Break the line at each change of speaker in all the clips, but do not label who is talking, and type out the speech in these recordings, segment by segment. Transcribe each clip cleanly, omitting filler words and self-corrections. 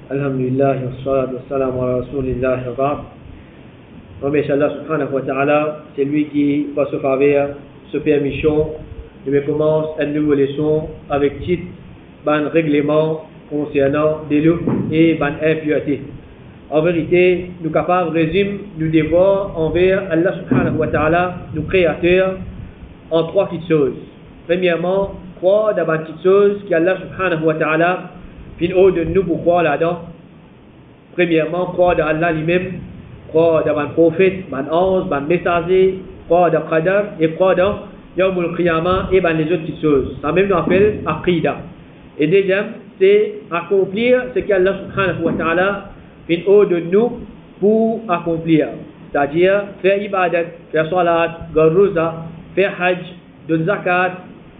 Alhamdulillah, wassalatu wassalamu ala rasulillah wa ba'd. Remercie Allah subhanahu wa ta'ala, c'est lui qui, par ce faveur, ce permission, je commence une nouvelle leçon avec titre, ban règlement concernant des loups et ban impureté. En vérité, nous capables de résumer, nous devons envers Allah subhanahu wa ta'ala, nous créateurs, en trois petites choses. Premièrement, croire dans une petite chose qu'Allah subhanahu wa ta'ala fin haut de nous pour croire là-dedans. Premièrement, croire dans Allah lui-même, croire dans un prophète, un ange, un messager, croire dans Qadar et croire dans Yawmul Qiyamah et les autres petites choses. Ça même nous appelle Aqida. Et deuxième, c'est accomplir ce qu'Allah subhanahu wa ta'ala fin haut de nous pour accomplir. C'est-à-dire faire ibadat, faire salat, garrouza, faire hajj, donner zakat,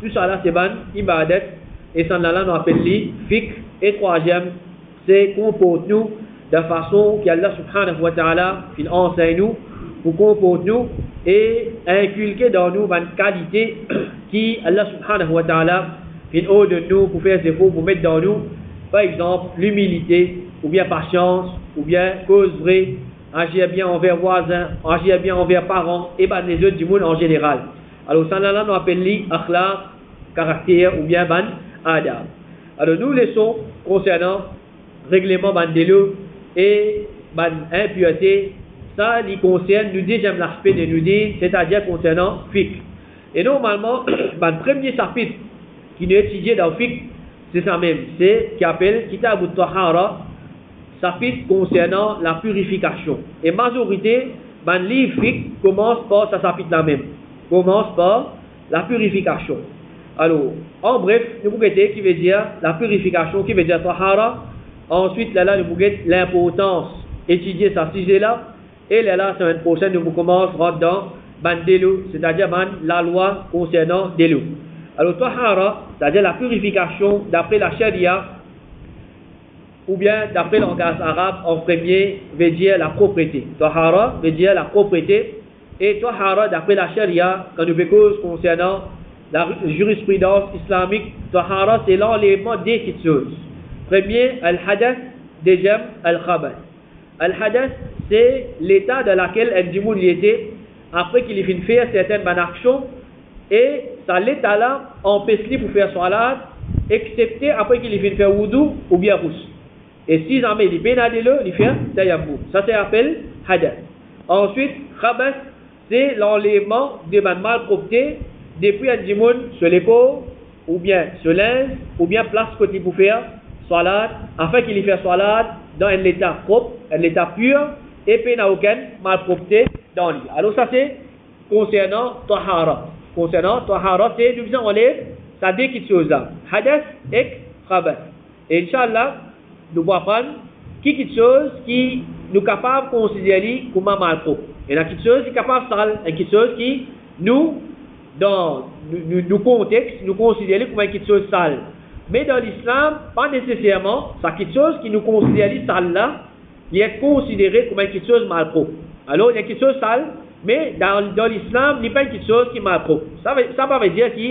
tout ça là c'est ban ibadat. Et ça là nous appelle li fiqh. Et troisième, c'est comporte-nous de façon qu'Allah subhanahu wa ta'ala enseigne nous, pour comporte-nous et inculquer dans nous une qualité qui Allah subhanahu wa ta'ala haut de nous pour faire ses efforts, pour mettre dans nous, par exemple, l'humilité, ou bien patience, ou bien cause vraie, agir bien envers voisins, agir bien envers parents, et les autres du monde en général. Alors ça là nous appelle li akhlaq, caractère, ou bien ban adab. Alors nous laissons concernant règlement bandelo et ban impureté, ça il concerne nous deuxième l'aspect de nous dire, c'est-à-dire concernant fiqh. Et normalement, ban premier chapitre qui nous étudié dans fiqh, c'est ça même, c'est qui appelle Kitab al-Tahara, chapitre concernant la purification. Et majorité, ban livre fiqh commence par ce chapitre là même, commence par la purification. Alors, en bref, nous vous qui veut dire la purification, qui veut dire tahara. Ensuite, là, nous vous l'importance d'étudier ce sujet-là. Et là, semaine prochaine, nous vous commencerons dans Bandelo, c'est-à-dire la loi concernant Delo. Alors, tahara, c'est-à-dire la purification d'après la charia, ou bien d'après le langage arabe, en premier, veut dire la propreté. Tahara veut dire la propreté. Et tahara, d'après la charia, quand nous cause concernant la jurisprudence islamique, tahara, c'est l'enlèvement des petites choses. Premier, al-hadath, deuxième, al-khabath. Al-hadath, c'est l'état dans lequel un djimoun y était après qu'il ait fait faire certaines bonnes actions, et ça l'état-là empêche-lui pour faire salat, excepté après qu'il ait fait faire wudu ou bien rousse. Et si jamais il est pénadé-le, il fait tayammum. Ça s'appelle hadath. Ensuite, khabath, c'est l'enlèvement des malpropretés depuis un djimoun sur l'épaule, ou bien sur linge, ou bien place côté pour faire salat, afin qu'il y fasse salat dans un état propre, un état pur, et puis n'a aucune malpropreté dans lui. Alors ça c'est concernant tahara. Concernant tahara, c'est nous disons enlève, ça dit quelque chose là. Hadath et khabath. Et Inch'Allah, nous allons apprendre quelque chose qui nous capable de considérer comme malpropre. Et la quelque chose qui est capable de sale, et quelque chose qui dans nos contextes, nous considérons comme quelque chose sale. Mais dans l'islam, pas nécessairement, c'est quelque chose qui nous considère sale là, il est considéré comme quelque chose malpropre. Alors, il y a quelque chose sale, mais dans l'islam, il n'y a pas quelque chose qui est malpropre. Ça veut dire que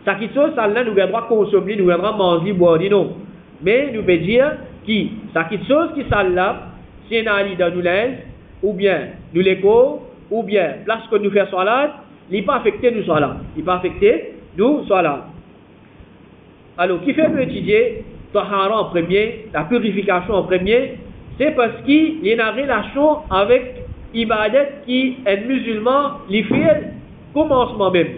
c'est quelque chose sale là, nous avons le droit de consommer, nous avons le droit de manger, boire, non. Mais nous veut dire que c'est quelque chose qui est sale là, si on a dans nous linge, ou bien nous l'écho, ou bien place que nous faisons salat, il n'est pas affecté nous soit là. Il n'est pas affecté nous soit là. Alors, qui fait nous étudier tahara en premier, la purification en premier, c'est parce qu'il y a une relation avec ibadat qui est musulman, il fait commencement même.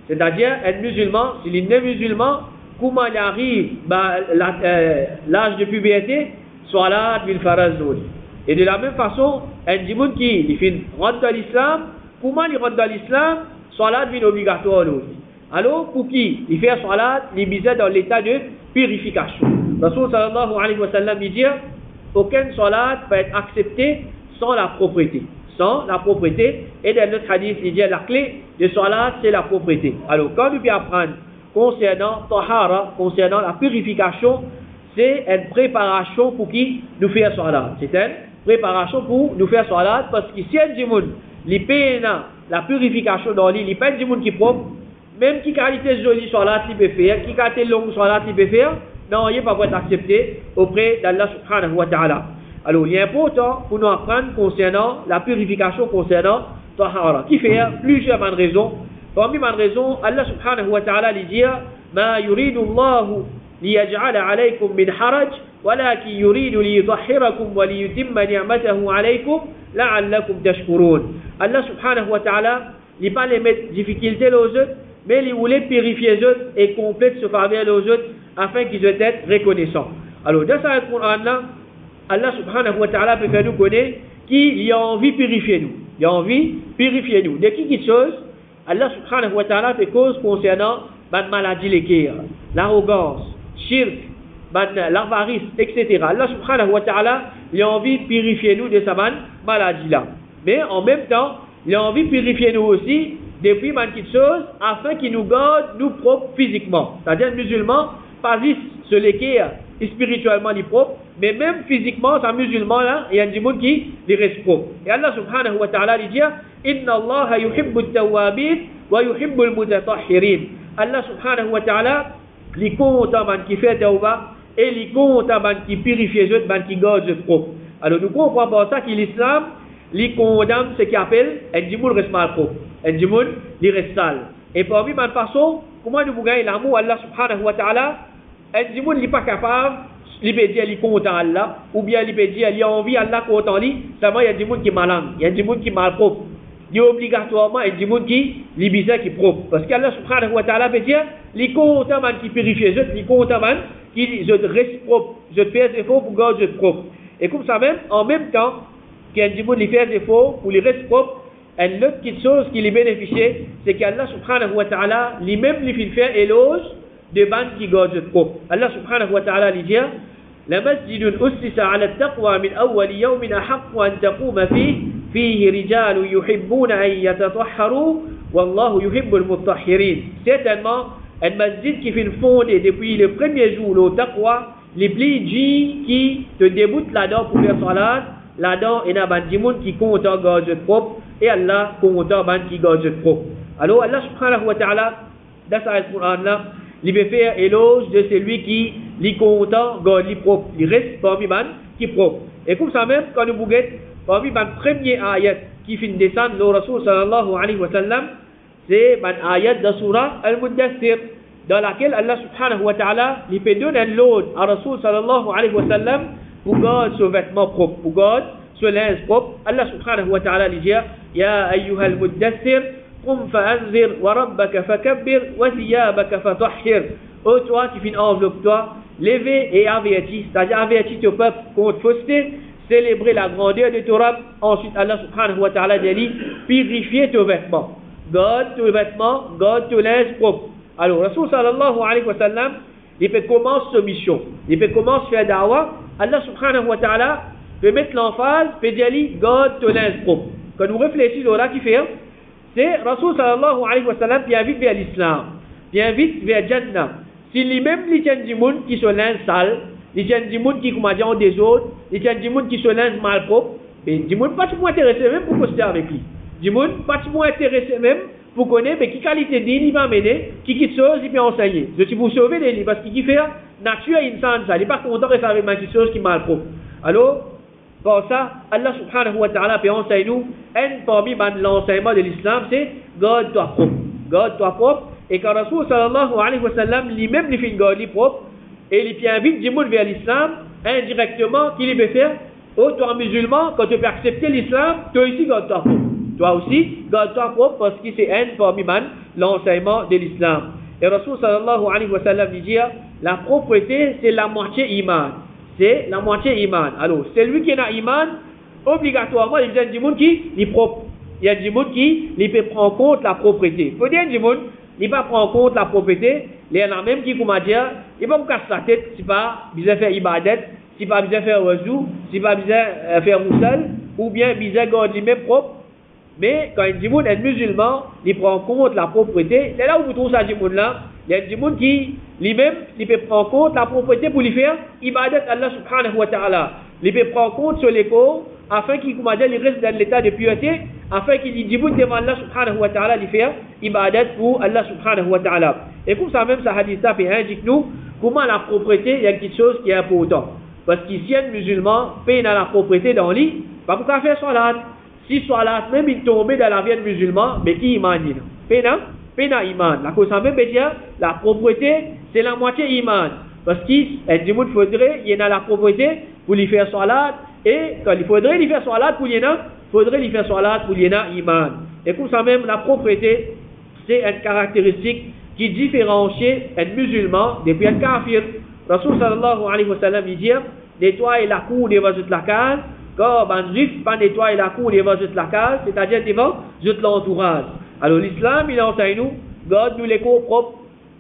C'est-à-dire, un musulman, s'il est musulman, comment il arrive l'âge de puberté, soit là, il fera zone. Et de la même façon, un djimoun qui rentre dans l'islam, comment il rentre dans l'islam, salat devient obligatoire aussi. Alors, pour qui il fait salat, il mise dans l'état de purification. Rasul sallallahu alayhi wa sallam dit, aucun salat peut être accepté sans la propreté. Sans la propreté. Et dans notre hadith, il dit, la clé de salat, c'est la propreté. Alors, quand nous pouvons apprendre concernant tahara, concernant la purification, c'est une préparation pour qui nous faire salat. C'est une préparation pour nous faire salat, parce que si un djimoun, la purification dans l'île, il n'y a pas de monde qui est propre, même qui qualité jolie salat il peut faire, qui qualité longue salat il peut faire, non, il n'est pas être accepté auprès d'Allah subhanahu wa ta'ala. Alors, il est important pour nous apprendre concernant la purification concernant Tahara, qui fait plusieurs bonnes raisons. Parmi les raisons, Allah subhanahu wa ta'ala dit Ma yuridu Allahu liyaj'ala alaykum min haraj, walakin yuridu liyutahhirakum wa liyutimma ni'matahu alaykum la'allakum tashkurun. Allah subhanahu wa ta'ala, il n'est pas les mettre difficultés aux autres, mais il voulait purifier les autres et complète ce faveur aux autres afin qu'ils soient être reconnaissants. Alors, dans ce Coran-là, Allah subhanahu wa ta'ala peut faire nous connaître qu'il a envie de purifier nous. Il a envie de purifier nous. De qui chose, Allah subhanahu wa ta'ala fait cause concernant la maladie, l'arrogance, shirk, l'avarice, etc. Allah subhanahu wa ta'ala, il a envie de purifier nous de sa maladie-là. Mais en même temps, il a envie de purifier nous aussi depuis quelque chose afin qu'il nous garde nous propres physiquement. C'est-à-dire, les musulmans, pas juste se l'équerre spirituellement les propres, mais même physiquement, c'est un musulman là, il y a des gens qui les restent propres. Et Allah subhanahu wa ta'ala dit Inna Allah yuhibbu at-tawwabin wa yuhibbu al-mutatahhirin. Allah subhanahu wa ta'ala, les content qui fait tawba et les content qui purifie les autres, qui gardent les propres. Alors nous comprenons par ça que l'islam, les condamne ce qu'il appelle un djimoun reste mal propre, un djimoun les reste sale. Et parmi ma façon, comment nous gagnons l'amour Allah subhanahu wa ta'ala, un djimoun n'est pas capable, il peut dire qu'il est content Allah, ou bien il peut dire qu'il a envie Allah content lui, seulement il y a des gens qui sont malades, il y a des gens qui sont mal propres. Il y a obligatoirement des gens qui sont bizarres, qui sont propres. Parce qu'Allah subhanahu wa ta'ala peut dire, il est content qui purifie les autres, il est content qui reste propre, je fais des efforts pour garder les propres. Et comme ça même, en même temps, qu'il y a des gens qui font des efforts pour les rester propres, et l'autre chose qui les bénéficie, c'est qu'Allah subhanahu wa ta'ala, lui-même, lui fait faire éloge de bandes qui gardent les propres. Allah subhanahu wa ta'ala lui dit, لمسجد أسس على التقوى من أول يوم أحق أن تقوم فيه رجال يحبون أن يتطهروا والله يحب المطهرين. Certainement, un masjid qui fait fondé depuis le premier jour au taqwa, les plus qui te déboutent là-dedans pour faire salat, là-dedans il y a des gens qui comptent en garde propre et Allah compte en qui garde propre. Alors Allah subhanahu wa ta'ala, dans ce Coran-là, il veut faire éloge de celui qui est content, garde les propre, il reste parmi les qui est propre. Et comme ça même, quand nous bouguons, parmi les premiers ayats qui finissent descendre, le Rasul sallallahu alayhi wa sallam, c'est l'ayat de la surah Al-Muddassir, dans laquelle Allah subhanahu wa ta'ala, il peut donner l'ordre à Rasul sallallahu alayhi wa sallam pour garder ce vêtement propre, pour garder ce linge propre. Allah subhanahu wa ta'ala lui dit, Ya ayyuhal muddassir, قم فأنذر وربك فكبر وثيابك فطهر. Ô toi qui finis enveloppe-toi, levez et avertis, c'est-à-dire avertis ton peuple contre fausseté, célébrer la grandeur de ton Rabb. Ensuite Allah subhanahu wa ta'ala dit, purifiez tes vêtements, garde tes vêtements, garde tes linge propre. Alors Rasul sallallahu alayhi wa sallam, il peut commencer sa mission, il peut commencer à faire da'wah. Allah subhanahu wa ta'ala peut mettre l'emphase, peut dire garde tes linge propre. Quand nous réfléchissons là qui fait, c'est Rasul sallallahu alayhi wa sallam qui invite vers l'islam, qui invite vers Jannah. Si lui-même, il y a des gens qui sont linge sale, il y a des gens qui ont des autres, il y a des gens qui sont linge mal propre, mais des gens pas moins intéressés même pour poster avec lui. Des gens pas moins intéressés même pour connaître mais qui qualité de il va mener, qui chose il peut enseigner. Je suis pour sauver les livres parce qu'il fait nature insane ça, il n'est pas content de faire avec quelque chose qui est mal propre. Alors, pour ça, Allah subhanahu wa ta'ala peut enseigner nous, un parmi l'enseignement de l'islam, c'est garde-toi propre. Garde-toi propre. Et quand Rasul sallallahu alayhi wa sallam, lui-même, il fait une garde propre, et il invite du monde vers l'islam, indirectement, qu'il peut faire, oh, toi musulman, quand tu peux accepter l'islam, toi aussi garde-toi propre. Toi aussi, garde-toi propre, parce que c'est un parmi l'enseignement de l'islam. Et Rasul sallallahu alayhi wa sallam dit, la propreté, c'est la moitié iman. C'est la moitié iman. Alors, celui qui a iman, obligatoirement, il y a des gens qui est propre. Il y a des gens qui peut prendre en compte la propreté. Il faut dire des gens qui ne prend pas en compte la propreté. Il y en a même qui, comme dire, il ne va pas casser la tête si pas besoin faire ibadat, si pas besoin faire wazou, si pas besoin faire roussel, ou bien besoin garder lui-même propre. Mais quand il dit un musulman, il prend en compte la propreté. C'est là où vous trouvez ça, là. Il y a des gens qui, lui-même, il peut prendre en compte la propreté pour lui faire ibadat Allah subhanahu wa ta'ala. Il peut prendre en compte sur les corps, afin qu'il, comme dire, il reste dans l'état de pureté, afin qu'il dit devant Allah subhanahu wa ta'ala, il fait ibadat pour Allah subhanahu wa ta'ala. Et comme ça même, ça hadith ça fait indique nous, comment la propriété, il y a quelque chose qui est important. Parce qu'ici, un musulman paye dans la propriété dans lit, pas pour faire salat. Si salat, même il tombe dans la vie de musulman, mais qui imane? Paye dans iman. La cause en même dire, la propriété, c'est la moitié iman. Parce qu'il faudrait, il y a la propriété pour lui faire salat, et quand il faudrait lui faire salat pour lui faire salat pour lui iman. Et comme ça même, la propriété, c'est une caractéristique qui différencie un musulman depuis un kafir. Rasul sallallahu alayhi wa sallam dit, nettoyer la cour devant la case, quand un juif pas nettoyer la cour devant la case, c'est-à-dire devant l'entourage. Alors l'islam, il enseigne nous, garde-nous les cours propres,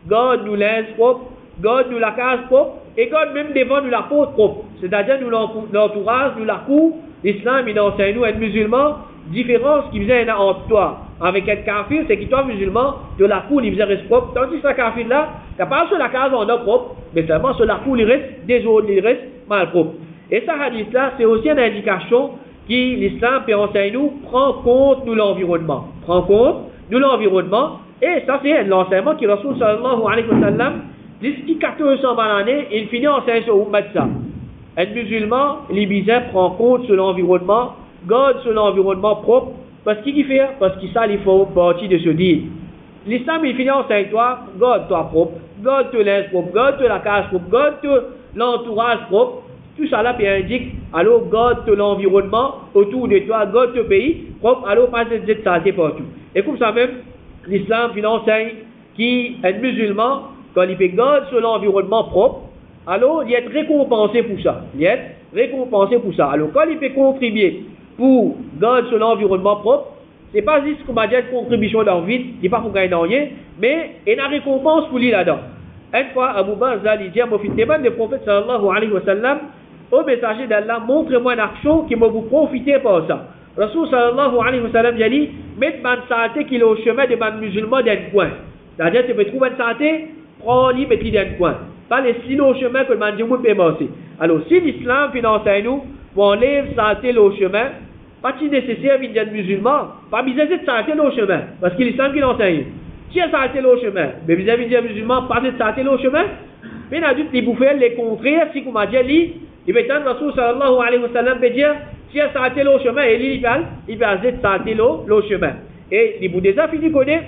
garde-nous l'linge propre, garde-nous la case propre, et garde même devant nous la porte propre. C'est-à-dire nous l'entourage, nous la cour. L'islam, il enseigne nous, un musulman, différence qui faisait entre toi avec un kafir, c'est que toi musulman, de la cour, il faisait reste propre, tandis que ce kafir là, il pas sur la case en propre, mais seulement sur la cour, il reste désordre, il reste mal propre. Et ça hadith là, c'est aussi une indication que l'islam peut enseigner nous, prend compte de l'environnement. Prend compte de l'environnement, et ça c'est l'enseignement qui Rasul sallallahu alayhi wa sallam, d'ici 1400 années, il finit en enseigner sur Ummah ça. Un musulman, l'ibizin prend compte sur l'environnement, garde sur l'environnement propre, parce qu'il fait, parce qu'il ça, il faut partie de ce deal. L'islam, il finit en enseigner toi, garde-toi propre, garde-toi linge propre, garde-toi la case propre, garde-toi l'entourage propre. Tout ça là, puis indique, alors garde l'environnement autour de toi, garde ton pays propre, alors pas de saleté partout. Et comme ça même, l'islam enseigne qu'un musulman, quand il fait garde sur l'environnement propre, alors il est récompensé pour ça. Il est récompensé pour ça. Alors quand il fait contribuer pour garder sur l'environnement propre, c'est pas juste qu'on va dire une contribution dans le vide, il n'est pas pour gagner rien, mais il y a une récompense pour lui là-dedans. Une fois, Abu Bakr il dit à le prophète sallallahu alayhi wa sallam, au messager d'Allah, montrez-moi une action qui va vous profiter par ça. Rasul sallallahu alayhi wa sallam dit, mettez une santé qui est au chemin de man musulman d'un coin. C'est-à-dire, tu peux trouver une santé, prends-le, mettez-le d'un coin. Pas laissez-le au chemin que le man musulman peut passer. Alors, si l'islam finance nous, pour enlever santé au chemin, pas si nécessaire d'un musulman, pas besoin de santé au chemin, parce que l'islam qui enseigne. Si il y a santé au chemin, mais vis-à-vis d'un musulman, pas de santé au chemin, mais il a dit qu'il pouvait les contraires, si comme a dit, il peut être Rasul sallallahu alayhi wa sallam peut dire, si il y a santé au chemin, il peut avoir santé au chemin. Et il vous déjà fini de connaître,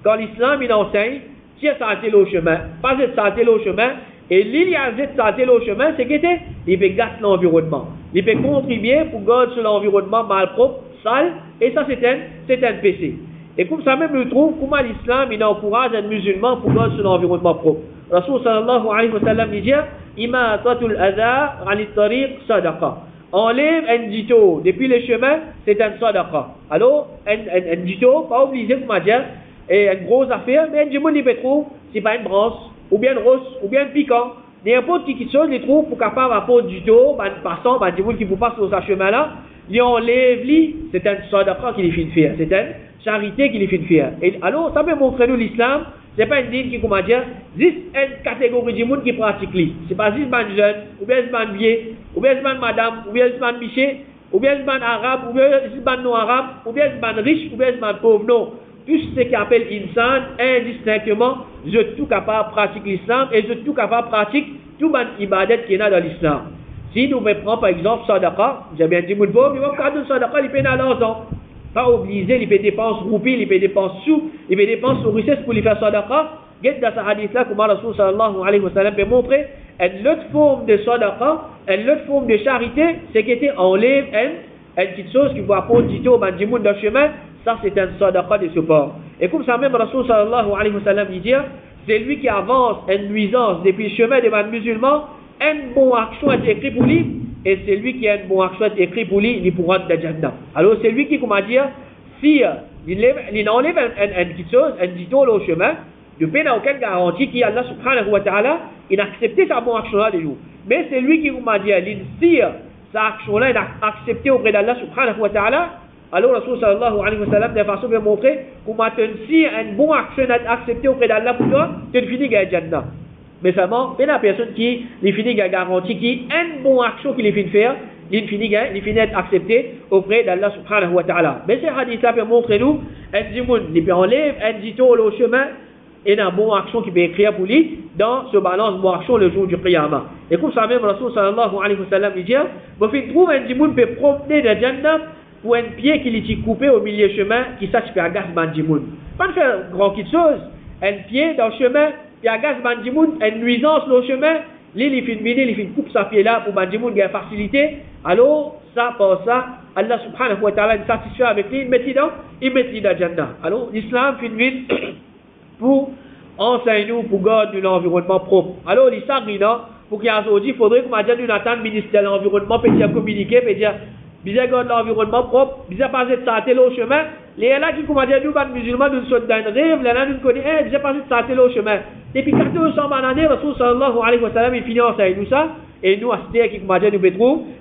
quand l'islam il enseigne, si il y a santé au chemin, pas de santé au chemin, et l'il y a santé au chemin, c'est qu'il peut gâter l'environnement. Il peut contribuer pour garder sur l'environnement mal propre, sale, et ça c'est un péché. Et comme ça même, nous trouvons comment l'islam il encourage un musulman pour garder sur l'environnement propre. Rasul sallallahu alayhi wa sallam dit, imatatul adha ali tariq sadaqa. Enlève un dito depuis le chemin, c'est un sadaqa. Alors, un dito, pas obligé de dire, et une grosse affaire, mais un dito, il peut trouver, c'est pas une branche, ou bien rosse, ou bien piquant. N'importe qui chose, il trouve pour capable apporter du dos, un passant, un dito qui vous passe sur ce chemin-là, il enlève lui, c'est un sadaqa qu'il fait faire, c'est une charité qu'il fait faire. Et alors, ça peut montrer nous l'islam, c'est pas une ligne qui, comment dire, juste une catégorie du monde qui pratique lui. C'est pas juste un jeune, ou bien juste un vieux, ou bien juste une madame, ou bien juste un biché, ou bien juste un arabe, ou bien juste un non-arabe, ou bien juste un riche, ou bien juste un pauvre. Non. Tout ce qui appelle insan, indistinctement, je suis tout capable de pratiquer l'islam et je suis tout capable de pratiquer tout le ibadat qui est dans l'islam. Si nous prenons par exemple sadaqa, j'ai bien dit, mais il va faire sadaqa, il peut dans l'argent. Pas obligé, il peut dépenser roupies, il peut dépenser sous, il peut dépenser richesse pour lui faire sadaqa. Dans ce hadith-là, comme Rasul sallallahu alayhi wa sallam peut montrer, une autre forme de sadaqa, une autre forme de charité, c'est qu'il enlève une petite chose qui va apporter du tout dans le chemin, ça c'est un sadaqa de support. Et comme ça même, Rasul sallallahu alayhi wa sallam dit, c'est lui qui avance une nuisance depuis le chemin des musulmans, une bonne action est écrite pour lui, et c'est lui qui a une bonne action écrite pour lui, il pourra être de Jannah. Alors c'est lui qui, comment dire, si il enlève une petite chose, un dito au chemin, il n'y a aucune garantie qu'Allah subhanahu wa ta'ala, il a accepté sa bonne action-là de nous. Mais c'est lui qui, comment dire, si sa action-là, il a accepté auprès d'Allah subhanahu wa ta'ala, alors Rasul sallallahu alayhi wa sallam, de façon de montrer comment si une bonne action est acceptée auprès d'Allah pour toi, tu finis à Jannah. Mais seulement, c'est la personne qui finit à garantie qui une bonne action qu'il finit faire, il finit être accepté auprès d'Allah subhanahu wa ta'ala. Mais ces hadiths-là peuvent montrer nous, un dimoun, il peut enlever un dito au chemin, et dans bonne action qui peut écrire pour lui dans ce balance bonne action le jour du Qiyamah. Et comme ça même Rasul sallallahu alayhi wa sallam dit, vous trouve un dimoun peut promener dans Jannah pour un pied qui lui coupé au milieu du chemin qui sache faire agace bandimoun. Pas de faire grand quelque chose, un pied dans le chemin qui agace bandimoun, une nuisance dans le chemin, il fait coupe sa pied là pour bandimoun gagner facilité. Alors ça par ça Allah subhanahu wa ta'ala est satisfait avec lui, il met dans Jannah. Alors l'islam fait une pour enseigner nous pour garder l'environnement propre. Alors l'islam pour qu'il y ait un il faudrait que nous attend le ministère de l'environnement pour dire communiquer, pour dire bizarre garde l'environnement propre, bizarre passer de santé au chemin. Les là qui comment dire nous pas musulmans nous sommes dans un rêve, là nous connaît bizarre passer de santé au chemin. Depuis 1400 années Rasul sallallahu alayhi wa sallam il finit enseigner nous ça et nous assister qui comment dire nous peut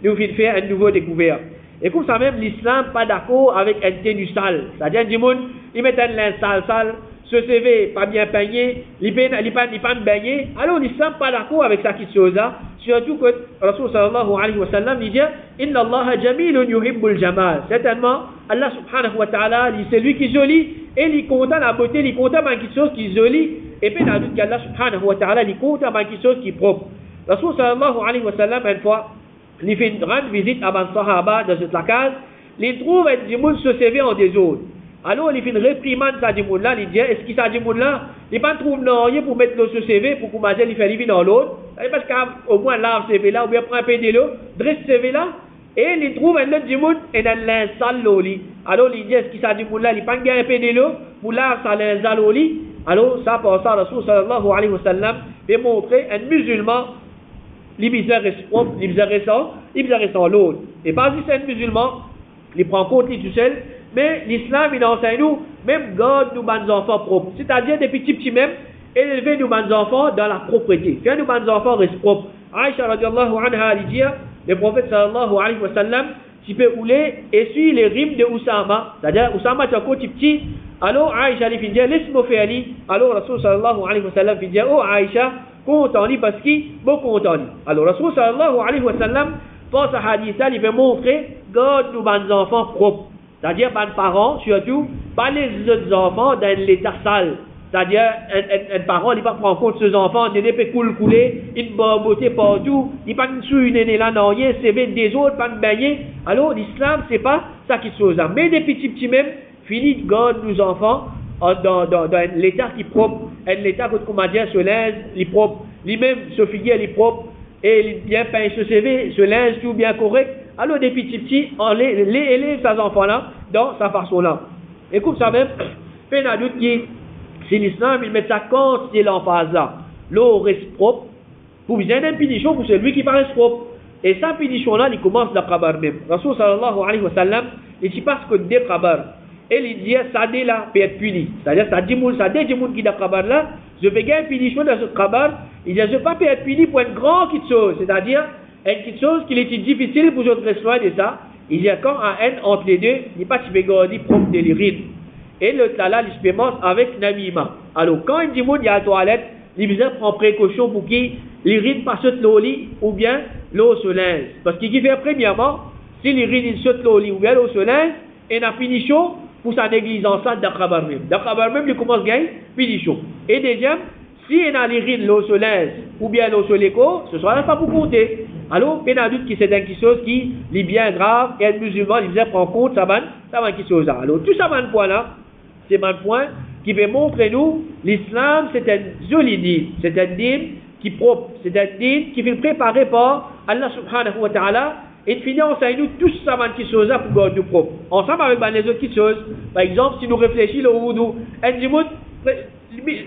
nous faire une nouvelle découverte. Et comme ça même l'islam pas d'accord avec un tenue sale. C'est-à-dire du monde il met un linge sale ce CV pas bien peigné, il pas baigné. Alors l'islam pas d'accord avec ça qui chose là. Surtout que Rasul sallallahu alayhi wa sallam dit inna Allah jamilun yuhibbul jamal. Certainement Allah subhanahu wa ta'ala c'est lui qui est joli et il content la beauté, il content quelque chose qui est joli et puis dans doute qu'Allah subhanahu wa ta'ala il content quelque chose qui est propre. Rasul sallallahu alayhi wa sallam une fois il fait une grande visite à Ban Sahaba dans cette case, il trouve un dimoun se servir en désordre. Alors il fait une réprimande à ce dimoun là, il dit est-ce qu'il s'agit dimoun là, il pas trouve rien pour mettre l'eau sur CV pour qu'on il fait livrer dans l'autre, parce qu'au moins lave CV là ou bien prend un peu de l'eau, dresse CV là et il trouve un autre dimoun et dans l'insal sale l'eau. Alors il dit est-ce qu'il s'agit dimoun là, il pas un peu de l'eau pour laver ça l'insal l'eau. Alors ça pour ça Rasul sallallahu alayhi wa sallam veut montrer un musulman les bizarres propres, les bizarres sans l'autre. Et pas si c'est un musulman, il prend compte lui tout seul, mais l'islam il enseigne nous, même garde nous bonnes enfants propres. C'est-à-dire des petits même, élever nous bonnes enfants dans la propreté. Faire nous bonnes enfants restent propres. Aïcha radiallahu anha dit, le prophète sallallahu alayhi wa sallam, tu peux rouler et suivre les rimes de Oussama. C'est-à-dire Oussama tu as un petit. Alors Aïcha lui dit, laisse-moi faire lui. Alors Rasul sallallahu alayhi wa sallam dit, oh Aïcha, content lui parce qu'il beaucoup content lui. Alors Rasul sallallahu alayhi wa sallam pense à hadith il veut montrer garde nous bonnes enfants propres. C'est-à-dire bonnes parents surtout pas les autres enfants dans l'état sale. C'est-à-dire un parent il va prendre compte de ses enfants, il ne peut couler, une bonne beauté partout, il pas une souille une là non rien, c'est des autres pas baigner. Alors l'islam c'est pas ça qui chose là. Mais des petits même fini de garde nos enfants dans l'état qui est propre, l'état que comment dire ce linge il est propre, lui-même ce figuier il est propre et il est bien peint ce CV, ce linge tout bien correct. Alors des petits on les élève ces enfants là dans sa façon là. Et comme ça même fait un doute qui si l'islam il met sa quantité l'emphase là, l'eau reste propre pour bien une punition pour celui qui paraît propre. Et sa punition là il commence la kabar même. Rasul sallallahu alayhi wa sallam il dit parce que des kabar et il dit ça dé là peut être puni. C'est-à-dire ça dit moun qui da kabar là, je vais gagner punition dans ce kabar, il dit je pas peut être puni pour une grande petite chose, c'est-à-dire une petite chose qui est difficile pour je restaurer de ça. Il y a quand un haine entre les deux, il pas tu peux garder propre de l'urine. Et le talal il se commence avec namima. Alors quand il dit moun il y a la toilette, il prend précaution pour qu'il l'urine pas saute l'eau ou bien l'eau se linge. Parce qu'il fait premièrement, si l'urine il saute l'eau ou bien l'eau se linge, et la punition pour sa négligence d'Akrabar même. D'Akrabar même, il commence à gagner punition. Et deuxième, si il a l'urine, l'eau se linge, ou bien l'eau se l'écho, ce sera pas pour compter. Alors, il y a un doute qui c'est quelque chose qui est bien grave, et un musulman, il vient prendre compte, ça va quelque chose là. Alors, tout ça, un point là, c'est un point qui veut montrer nous, l'islam, c'est un joli dîme, c'est un dîme qui est propre, c'est un dîme qui est préparé par Allah subhanahu wa ta'ala. Et finit enseigne nous tous ça qui choses là pour garder nous propre. Ensemble avec les autres petites choses. Par exemple, si nous réfléchissons au wudu, un dimoun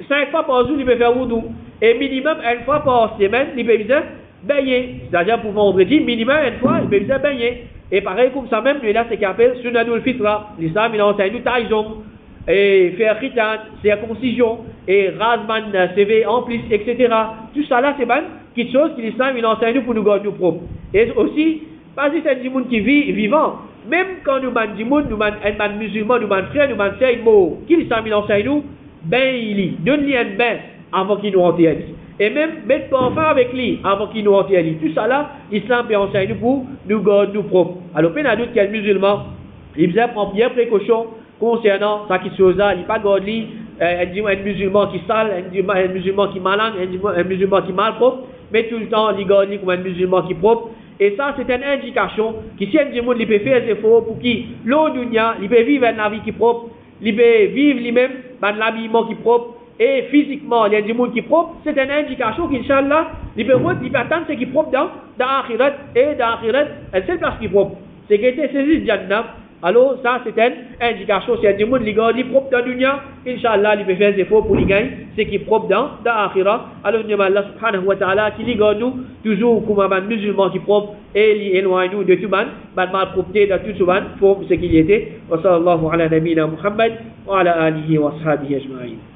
5 fois par jour il peut faire wudu et minimum une fois par semaine il peut bien baigner. C'est-à-dire pour vendredi minimum une fois il peut bien baigner. Et pareil comme ça même là c'est qu'appelle sunnatul fitra. L'islam il enseigne nous taïjon et faire khitan, circoncision et rasman CV en plus etc. Tout ça là c'est bonne quelque chose que l'islam il enseigne nous pour nous garder nous propre. Et aussi parce que c'est un monde qui vit vivant. Même quand nous man du monde, nous man un musulman, nous man frère, nous man sœur, mot, qui l'islam il enseigne nous, ben il lit, donne-lui un bain avant qu'il nous enterre. Et même mettre pas enfant avec lui avant qu'il nous enterre. Tout ça là, l'islam peut enseigner nous pour nous garder nous propres. Alors peine à doute qu'il y a un musulman, il prend bien précaution concernant ça qui chose là, il pas garde lui un musulman qui sale, un musulman qui malade, un musulman qui mal propre, mais tout le temps, il garde comme un musulman qui propre. Et ça, c'est une indication que si un monde peut faire des efforts pour qu'il, l'autre dunya, il peut vivre une vie qui est propre, il peut vivre lui-même dans l'habillement qui est propre, et physiquement, il y a du monde qui est propre, c'est une indication qu'Inch'Allah, il peut attendre ce qui est propre dans l'akhirat, et dans l'akhirat, la seule place qui est propre, c'est qu'il était saisi de Jannah. Alors, ça, c'est une indication. Si un monde qui est propre dans la dunya, Inch'Allah, il peut faire des efforts pour lui gagner ce qui est propre dans l'akhirat. Alors, nous demandons Allah subhanahu wa ta'ala qui regarde nous toujours comme un musulman qui est propre et éloigne nous de tout le malpropreté dans toute forme ce qu'il était. Wa sallallahu ala nabina Muhammad wa ala alihi wa sahbihi ajma'in.